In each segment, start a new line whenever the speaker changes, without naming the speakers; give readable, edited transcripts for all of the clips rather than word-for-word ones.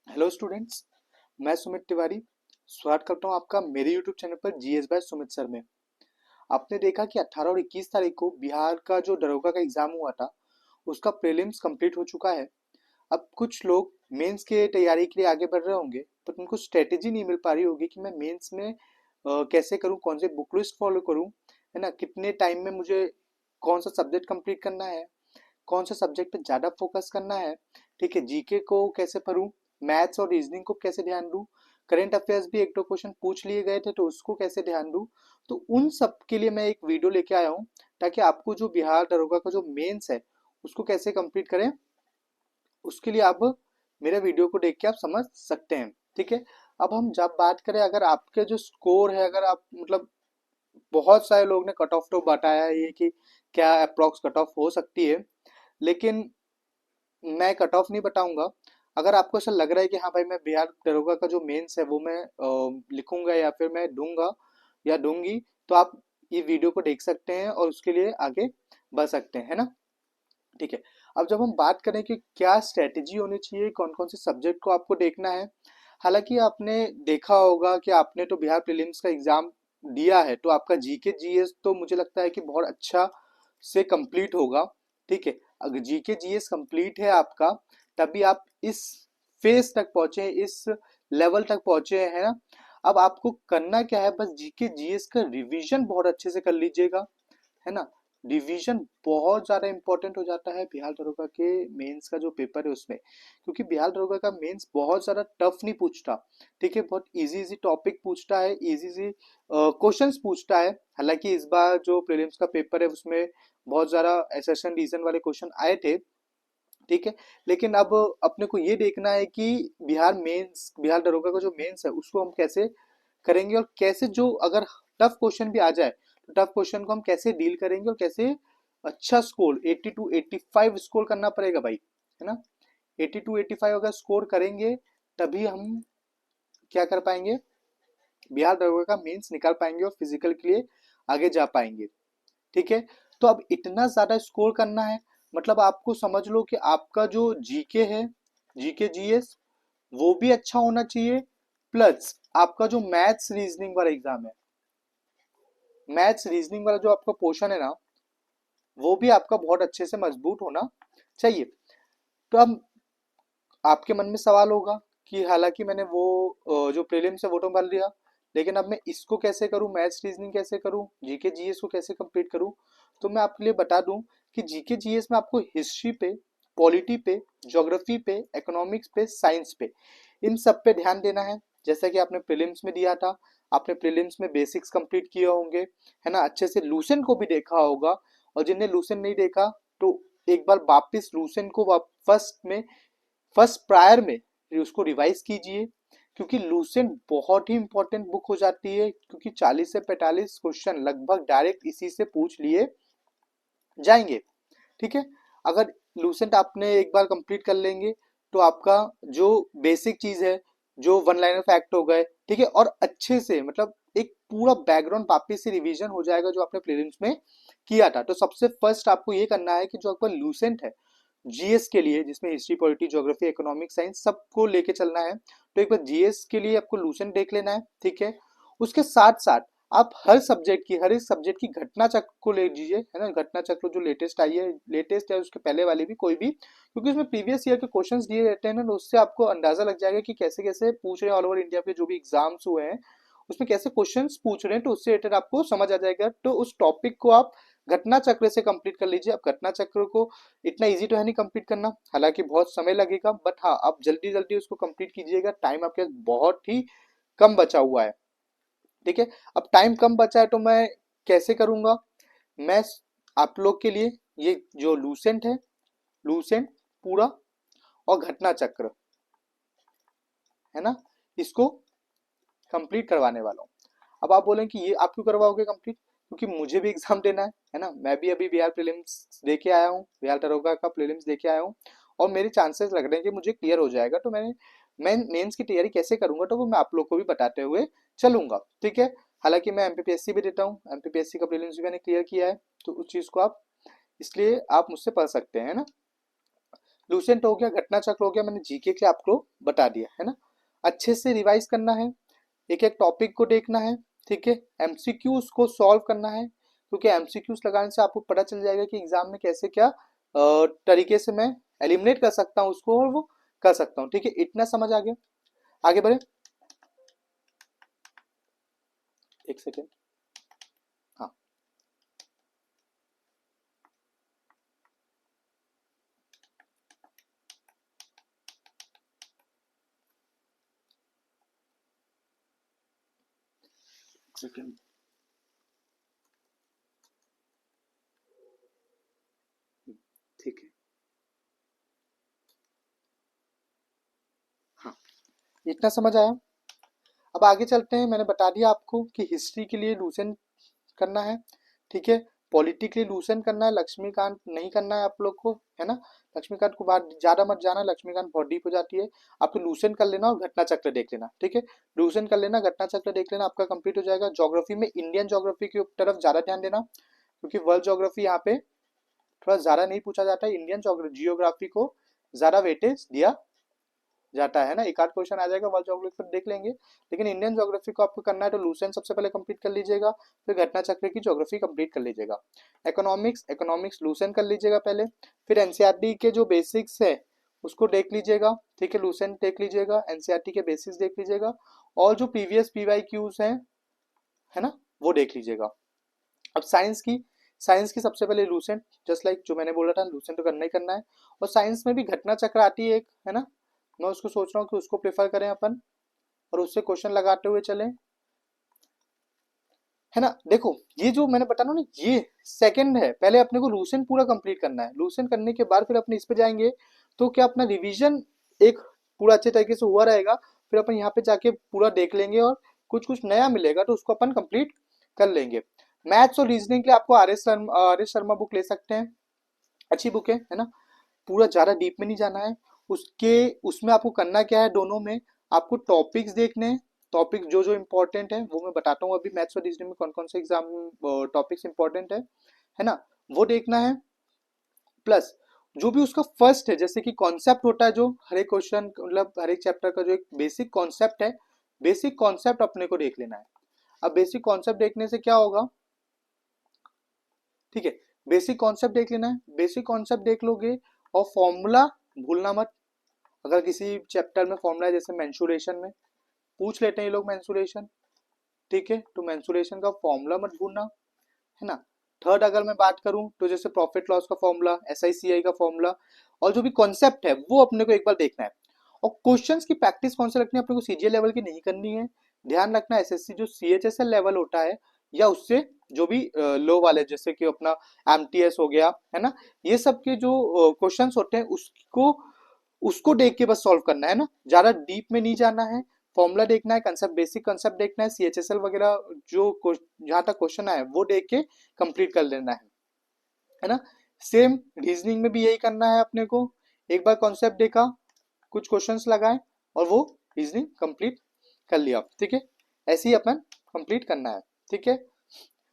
Hello students. मैं सुमित तिवारी स्वागत करता हूं आपका मेरे यूट्यूब चैनल पर जीएस बाय सुमित सर में। आपने देखा कि 18 और 21 तारीख को बिहार का जो दरोगा का एग्जाम हुआ था उसका प्रीलिम्स कंप्लीट हो चुका है। अब कुछ लोग मेंस के तैयारी के लिए आगे बढ़ रहे होंगे पर उनको स्ट्रेटेजी नहीं मिल पा रही होगी कि मैं मेंस में कैसे करूं, कौन से बुक लिस्ट फॉलो करूं, है ना, कितने टाइम में मुझे कौन सा सब्जेक्ट कंप्लीट करना है, कौन से सब्जेक्ट पे ज़्यादा फोकस करना है। ठीक है, जीके को कैसे पढूं, मैथ्स और रीजनिंग को कैसे ध्यान दूं, करंट अफेयर्स भी एक दो क्वेश्चन पूछ लिए गए थे तो उसको कैसे ध्यान दूं। तो उन सब के लिए मैं एक वीडियो लेके आया हूँ ताकि आपको जो बिहार दरोगा का जो मेंस है उसको कैसे कंप्लीट करें, उसके लिए आप मेरे वीडियो को देख के आप समझ सकते हैं। ठीक है, अब हम जब बात करें, अगर आपके जो स्कोर है, अगर आप मतलब बहुत सारे लोग ने कट ऑफ तो बताया है ये कि क्या अप्रोक्स कट ऑफ हो सकती है, लेकिन मैं कट ऑफ नहीं बताऊंगा। अगर आपको ऐसा लग रहा है कि हाँ भाई मैं बिहार दरोगा का जो मेंस है वो मैं लिखूंगा या फिर मैं दूंगा या दूंगी, तो आप ये वीडियो को देख सकते हैं और उसके लिए आगे बढ़ सकते हैं, है ना। ठीक है, अब जब हम बात करें कि क्या स्ट्रेटेजी होनी चाहिए, कौन कौन से सब्जेक्ट को आपको देखना है। हालांकि आपने देखा होगा कि आपने तो बिहार प्रीलिम्स का एग्जाम दिया है तो आपका जीके जीएस तो मुझे लगता है कि बहुत अच्छा से कंप्लीट होगा। ठीक है, अगर जीके जीएस कंप्लीट है आपका तभी आप इस फेज तक पहुंचे, इस लेवल तक पहुंचे हैं ना। अब आपको करना क्या है, बस जीके जीएस का रिवीजन बहुत अच्छे से कर लीजिएगा, है ना। रिवीजन बहुत ज़्यादा इंपॉर्टेंट हो जाता है बिहार दरोगा के मेंस का जो पेपर है उसमें, क्योंकि बिहार दरोगा का मेंस बहुत ज़्यादा टफ नहीं पूछता। ठीक है, बहुत इजी इजी टॉपिक पूछता है, इजी इजी क्वेश्चंस पूछता है। हालांकि इस बार जो प्रीलिम्स का पेपर है उसमें बहुत ज़्यादा एसेशन रीजन वाले क्वेश्चन आए थे। ठीक है, लेकिन अब अपने को ये देखना है कि बिहार दरोगा का जो मेंस है उसको हम कैसे करेंगे और कैसे, जो अगर टफ क्वेश्चन भी आ जाए तो टफ क्वेश्चन को हम कैसे डील करेंगे और कैसे अच्छा स्कोर 80 टू 85 स्कोर करना पड़ेगा भाई, है ना। 80 टू 85 अगर स्कोर करेंगे तभी हम क्या कर पाएंगे, बिहार दरोगा का मेंस निकाल पाएंगे और फिजिकल के लिए आगे जा पाएंगे। ठीक है, तो अब इतना ज्यादा स्कोर करना है, मतलब आपको समझ लो कि आपका जो जीके है, जीके जीएस, वो भी अच्छा होना चाहिए। प्लस आपका जो मैथ्स रीजनिंग वाला एग्जाम है, मैथ्स रीजनिंग वाला जो आपका पोर्शन है ना, वो भी आपका बहुत अच्छे से मजबूत होना चाहिए। तो अब आपके मन में सवाल होगा कि हालांकि मैंने वो जो प्रीलिम्स है वो तो भर लिया, लेकिन अब मैं इसको कैसे करूं, मैथ्स रीजनिंग कैसे करूं, जीके जीएस को कैसे कंप्लीट करूं। तो मैं आपके लिए बता दूं कि जीके जीएस में आपको हिस्ट्री पे, पॉलिटी पे, ज्योग्राफी पे, इकोनॉमिक्स पे, साइंस पे, इन सब पे ध्यान देना है। जैसा कि आपने प्रीलिम्स में दिया था, आपने प्रीलिम्स में बेसिक्स कंप्लीट किए होंगे, है ना, अच्छे से लूसेंट को भी देखा होगा। और जिन्हें लूसेंट नहीं देखा तो एक बार वापिस लूसेंट को फर्स्ट में, फर्स्ट प्रायर में उसको रिवाइज कीजिए, क्योंकि लूसेंट बहुत ही इंपॉर्टेंट बुक हो जाती है, क्योंकि 40 से 45 क्वेश्चन लगभग डायरेक्ट इसी से पूछ लिए जाएंगे। ठीक है, अगर लूसेंट आपने एक बार कंप्लीट कर लेंगे तो आपका जो बेसिक चीज है, जो वन लाइनर फैक्ट हो गए, ठीक है, और अच्छे से मतलब एक पूरा बैकग्राउंड वापिस से रिवीजन हो जाएगा जो आपने प्रीलिम्स में किया था। तो सबसे फर्स्ट आपको ये करना है कि जो आपका लूसेंट है जीएस के लिए, जिसमें history, polity, geography, economic, science सबको लेके चलना है, तो एक बार जीएस के लिए आपको लूसेंट देख लेना है। ठीक है, उसके साथ साथ आप हर सब्जेक्ट की, हर एक सब्जेक्ट की घटना चक्र को ले लीजिए, है ना। घटना चक्र जो लेटेस्ट आई है, लेटेस्ट है उसके पहले वाली भी, कोई भी, क्योंकि उसमें प्रीवियस ईयर के क्वेश्चंस दिए रहते हैं ना, तो उससे आपको अंदाजा लग जाएगा कि कैसे कैसे पूछ रहे हैं। ऑल ओवर इंडिया के जो भी एग्जाम्स हुए हैं उसमें कैसे क्वेश्चंस पूछ रहे हैं, तो उससे रिलेटेड आपको समझ आ जाएगा। तो उस टॉपिक को आप घटना चक्र से कंप्लीट कर लीजिए। अब घटना चक्र को इतना इजी तो है नहीं कंप्लीट करना, हालांकि बहुत समय लगेगा, बट हाँ आप जल्दी जल्दी उसको कंप्लीट कीजिएगा, टाइम आपके पास बहुत ही कम बचा हुआ है। ठीक है, अब टाइम कम बचा है तो मैं कैसे करूंगा, मैं आप लोग के लिए ये जो लूसेंट है, लूसेंट पूरा और घटना चक्र, है ना, इसको कंप्लीट करवाने वाला हूँ। अब आप बोलें कि ये आप क्यों करवाओगे कंप्लीट, क्योंकि मुझे भी एग्जाम देना है ना। मैं भी अभी बिहार प्रीलिम्स दे के आया हूँ, बिहार दरोगा का प्रीलिम्स दे के आया हूँ, और मेरे चांसेस लग रहे हैं कि मुझे क्लियर हो जाएगा। तो मैं मेंस की तैयारी कैसे करूंगा तो वो मैं आप लोग को भी बताते हुए चलूंगा। ठीक है, हालांकि मैं एमपीपीएससी भी देता हूँ, एमपीपीएससी का प्रीलिम्स भी मैंने क्लियर किया है, तो उस चीज़ को आप, इसलिए आप मुझसे पढ़ सकते हैं, है ना। लूसेंट हो गया, घटना चक्र हो गया, मैंने जीके के आपको बता दिया है ना। अच्छे से रिवाइज करना है, एक एक टॉपिक को देखना है, ठीक है। एमसीक्यूज को सॉल्व करना है, क्योंकि एमसीक्यूज लगाने से आपको पता चल जाएगा कि एग्जाम में कैसे क्या तरीके से मैं एलिमिनेट कर सकता हूँ उसको, और वो कर सकता हूँ, ठीक है। इतना समझ आ गया, आगे बढ़े। एक सेकेंड, हाँ, एक सेकेंड, ठीक है, हाँ, इतना समझ आया। अब आगे चलते हैं, मैंने बता दिया आपको कि हिस्ट्री के लिए लूसेंट करना है, ठीक है। पॉलिटी के लिए लूसेंट करना है, लक्ष्मीकांत नहीं करना है आप लोग को, है ना। लक्ष्मीकांत को बाहर ज्यादा मत जाना, लक्ष्मीकांत बहुत डीप हो जाती है। आपको लूसेंट कर लेना और घटना चक्र देख लेना, ठीक है। लूसेंट कर लेना, घटना चक्र देख लेना, आपका कंप्लीट हो जाएगा। ज्योग्राफी में इंडियन ज्योग्राफी की तरफ ज्यादा ध्यान देना, क्योंकि वर्ल्ड ज्योग्राफी यहाँ पे थोड़ा ज्यादा नहीं पूछा जाता है, इंडियन जियोग्राफी को ज्यादा वेटेज दिया जाता है ना। एक आध क्वेश्चन आ जाएगा वर्ल्ड ज्योग्राफी पर देख लेंगे, लेकिन इंडियन ज्योग्राफी को आपको करना है तो लूसेंट सबसे पहले कंप्लीट कर लीजिएगा, फिर घटना चक्र की ज्योग्राफी कंप्लीट कर लीजिएगा। इकोनॉमिक्स लूसेंट कर लीजिएगा पहले, फिर एनसीईआरटी के जो बेसिक्स है उसको देख लीजिएगा, ठीक है। लूसेंट देख लीजिएगा, एनसीईआरटी के बेसिक्स देख लीजिएगा, और जो प्रीवियस पीवाई क्यूज हैं, है ना, वो देख लीजिएगा। अब साइंस की सबसे पहले लूसेंट, जस्ट लाइक जो मैंने बोला था, लूसेंट तो करना ही करना है। और साइंस में भी घटना चक्र आती है एक, है ना। मैं उसको सोच रहा हूँ कि उसको प्रेफर करें अपन, और उससे क्वेश्चन लगाते हुए चलें, है ना। देखो, ये जो मैंने बताया ना, ये सेकंड है, पहले अपने को लूसेंट पूरा कंप्लीट करना है। लूसेंट करने के बाद फिर अपने इस पे जाएंगे, तो क्या अपना रिवीजन एक पूरा अच्छे तरीके से हुआ रहेगा, फिर अपन यहाँ पे जाके पूरा देख लेंगे, और कुछ कुछ नया मिलेगा तो उसको अपन कंप्लीट कर लेंगे। मैथ्स और रीजनिंग के लिए आपको आर एस शर्मा बुक ले सकते हैं, अच्छी बुक है ना। पूरा ज़्यादा डीप में नहीं जाना है, उसके उसमें आपको करना क्या है, दोनों में आपको टॉपिक्स देखने हैं। टॉपिक जो जो इम्पोर्टेंट है वो मैं बताता हूँ अभी, मैथ्स और रीजनिंग में कौन कौन से एग्जाम टॉपिक्स इंपॉर्टेंट है ना, वो देखना है। प्लस जो भी उसका फर्स्ट है, जैसे कि कॉन्सेप्ट होता है, जो हर एक क्वेश्चन मतलब हर एक चैप्टर का जो एक बेसिक कॉन्सेप्ट है, बेसिक कॉन्सेप्ट अपने को देख लेना है। अब बेसिक कॉन्सेप्ट देखने से क्या होगा, ठीक है, बेसिक कॉन्सेप्ट देख लेना है। बेसिक कॉन्सेप्ट देख लोगे, और फॉर्मूला भूलना मत। अगर किसी चैप्टर में फॉर्मूला है, जैसे मेंसुरेशन में पूछ लेते हैं ये लोग मेंसुरेशन, ठीक है, तो मेंसुरेशन का फॉर्मूला मत भूलना, है ना। थर्ड अगर मैं बात करूं तो जैसे प्रॉफिट लॉस का फॉर्मूला, एसआईसीआई का फॉर्मूला, और जो भी कॉन्सेप्ट है वो अपने को एक बार देखना है। और क्वेश्चंस की प्रैक्टिस कौन से रखनी है अपने को, सीजीएल लेवल की नहीं करनी है। ध्यान रखना, एसएससी जो सीएचएसएल लेवल होता है, या उससे जो भी लो वाले, जैसे कि अपना एमटीएस हो गया, है ना, ये सब के जो क्वेश्चंस होते हैं उसको उसको देख के बस सॉल्व करना है ना, ज्यादा डीप में नहीं जाना है। फॉर्मूला देखना है, कंसेप्ट, बेसिक कंसेप्ट देखना है, सीएचएसएल वगैरह जो जहां तक क्वेश्चन आए वो देख के कंप्लीट कर लेना है ना। सेम रीजनिंग में भी यही करना है अपने को, एक बार कॉन्सेप्ट देखा, कुछ क्वेश्चंस लगाए, और वो रीजनिंग कंप्लीट कर लिया, ठीक है। ऐसे ही अपन कंप्लीट करना है, ठीक है।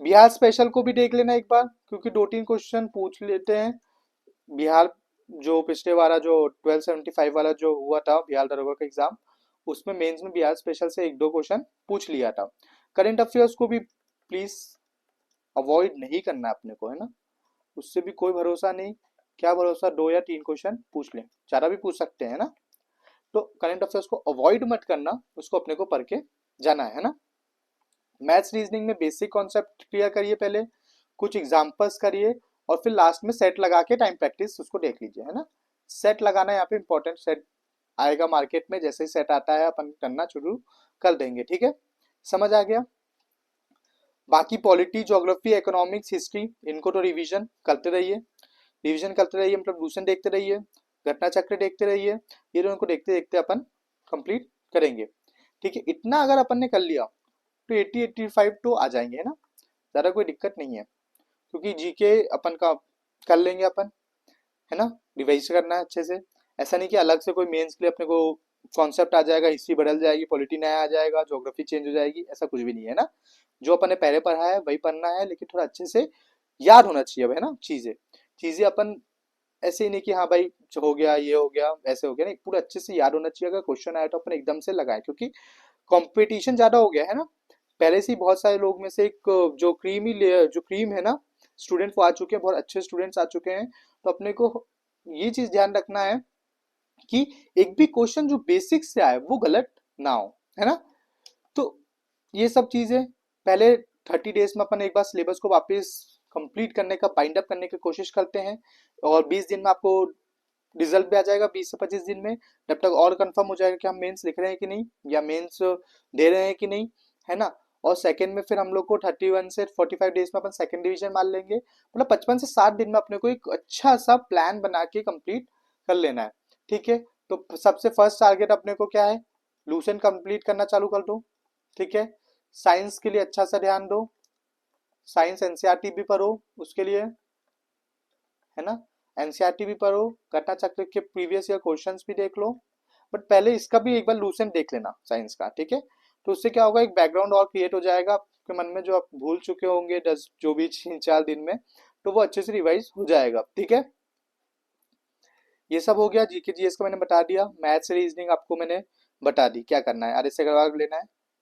बिहार स्पेशल को भी देख लेना एक बार, क्योंकि दो तीन क्वेश्चन पूछ लेते हैं बिहार। जो पिछले वाला जो 1275 वाला जो हुआ था बिहार दरोगा का एग्जाम, उसमें मेंस में बिहार स्पेशल से एक दो क्वेश्चन पूछ लिया था। करंट अफेयर्स को भी प्लीज अवॉइड नहीं करना अपने को, है ना। उससे भी कोई भरोसा नहीं, क्या भरोसा, दो या तीन क्वेश्चन पूछ लें, ज्यादा भी पूछ सकते हैं ना। तो करंट अफेयर्स को अवॉइड मत करना, उसको अपने को पढ़ के जाना है ना। मैथ्स रीजनिंग में बेसिक कॉन्सेप्ट क्लियर करिए पहले, कुछ एग्जाम्पल्स करिए, और फिर लास्ट में सेट लगा के टाइम प्रैक्टिस उसको देख लीजिए, है ना। सेट लगाना यहाँ पे इंपॉर्टेंट, सेट आएगा मार्केट में, जैसे ही सेट आता है अपन करना शुरू कर देंगे, ठीक है। समझ आ गया। बाकी पॉलिटी, ज्योग्राफी, इकोनॉमिक्स, हिस्ट्री, इनको तो रिवीजन करते रहिए, रिवीजन करते रहिए, मतलब लूसेंट देखते रहिए, घटना चक्र देखते रहिए, ये दोनों को देखते देखते अपन कंप्लीट करेंगे, ठीक है। इतना अगर अपन ने कर लिया तो 80-85 तो आ जाएंगे, है ना, ज़्यादा कोई दिक्कत नहीं है। क्योंकि जीके अपन का कर लेंगे अपन, है ना, रिवाइज करना है अच्छे से। ऐसा नहीं कि अलग से कोई मेंस के लिए अपने को कॉन्सेप्ट आ जाएगा, हिस्ट्री बदल जाएगी, पॉलिटी नया आ जाएगा, ज्योग्राफी चेंज हो जाएगी, ऐसा कुछ भी नहीं है ना। जो अपन ने पहले पढ़ा है वही पढ़ना है, लेकिन थोड़ा अच्छे से याद होना चाहिए अब, है ना। चीज़ें चीज़ें अपन ऐसे ही नहीं कि हाँ भाई हो गया ये हो गया ऐसे हो गया, नहीं पूरा अच्छे से याद होना चाहिए। अगर क्वेश्चन आया तो अपन एकदम से लगाए, क्योंकि कंपटीशन ज्यादा हो गया है ना। पहले से ही बहुत सारे लोग में से एक जो क्रीम है ना स्टूडेंट, वो आ चुके हैं, बहुत अच्छे स्टूडेंट्स आ चुके हैं। तो अपने को ये चीज ध्यान रखना है कि एक भी क्वेश्चन जो बेसिक से आए वो गलत ना हो, है ना। तो ये सब चीजें पहले 30 डेज में अपन एक बार सिलेबस को वापस कंप्लीट करने का, बाइंड अप करने की कोशिश करते हैं। और 20 दिन में आपको रिजल्ट भी आ जाएगा, 20 से 25 दिन में। जब तक और कंफर्म हो जाएगा कि हम मेंस लिख रहे हैं कि नहीं, या मेंस दे रहे हैं कि नहीं, है ना। और सेकंड में फिर हम लोग को 31 से 45 डेज में अपन सेकंड डिवीजन मान लेंगे। मतलब 55 से 60 दिन में अपने को एक अच्छा सा प्लान बना के कंप्लीट कर लेना है। ठीक है। तो सबसे फर्स्ट टारगेट अपने को क्या है, लूसेंट कंप्लीट करना चालू कर दो। ठीक है। साइंस के लिए अच्छा सा ध्यान दो, साइंस एनसीईआरटी भी पढ़ो उसके लिए, है ना। एनसीईआरटी भी पढ़ो, घटना चक्र के प्रीवियस ईयर क्वेश्चंस भी देख लो। बट पहले इसका भी एक बार लूसेंट देख लेना साइंस का, ठीक है। तो उससे क्या होगा, एक बैकग्राउंड और क्रिएट हो जाएगा आपके मन में, जो आप भूल चुके होंगे 10 जो भी 4 दिन में, तो वो अच्छे से रिवाइज हो जाएगा। ठीक है। ये सब हो गया, जीके जीएस का मैंने बता दिया। मैथ्स रीजनिंग आपको मैंने बता दी क्या करना है, आर एस लेना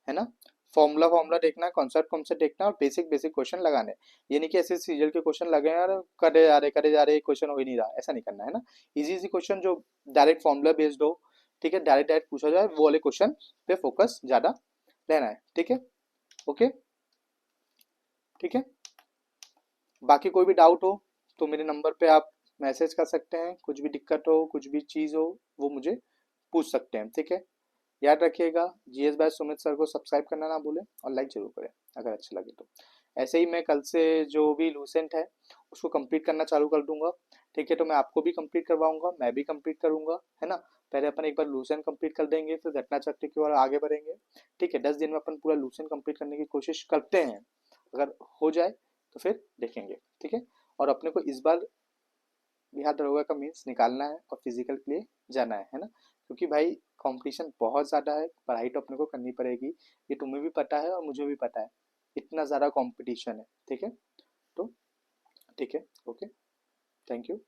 है ना। फॉर्मूला फॉर्मूला देखना है, कॉन्सेप्ट कॉन्सेप्ट देखना है, और बेसिक बेसिक क्वेश्चन लगाने हैं। ये नहीं कि ऐसे सीरियल के क्वेश्चन लगे हैं और करे जा रहे क्वेश्चन हो ही नहीं रहा, ऐसा नहीं करना है ना। इजी इजी क्वेश्चन जो डायरेक्ट फॉर्मूला बेस्ड हो, ठीक है, डायरेक्ट डायरेक्ट पूछा जाए, वो वाले क्वेश्चन पे फोकस ज्यादा लेना है। ठीक है। ओके। ठीक है। बाकी कोई भी डाउट हो तो मेरे नंबर पे आप मैसेज कर सकते हैं, कुछ भी दिक्कत हो, कुछ भी चीज़ हो, वो मुझे पूछ सकते हैं। ठीक है। याद रखिएगा, जीएस बाय सुमित सर को सब्सक्राइब करना ना भूलें, और लाइक जरूर करें अगर अच्छा लगे तो। ऐसे ही मैं कल से जो भी लूसेंट है उसको कंप्लीट करना चालू कर दूंगा। ठीक है। तो मैं आपको भी कंप्लीट करवाऊंगा, मैं भी कंप्लीट करूंगा, है ना। पहले अपन एक बार लूसेंट कंप्लीट कर देंगे, फिर घटना चक्र की ओर आगे बढ़ेंगे। ठीक है। 10 दिन में अपन पूरा लूसेंट कंप्लीट करने की कोशिश करते हैं। अगर हो जाए तो फिर देखेंगे। ठीक है। और अपने को इस बार बिहार दरोगा का मीन्स निकालना है और फिजिकल के लिए जाना है ना। क्योंकि भाई कंपटीशन बहुत ज़्यादा है, पढ़ाई तो अपने को करनी पड़ेगी। ये तुम्हें भी पता है और मुझे भी पता है, इतना ज़्यादा कंपटीशन है। ठीक है। तो ठीक है। ओके। Thank you.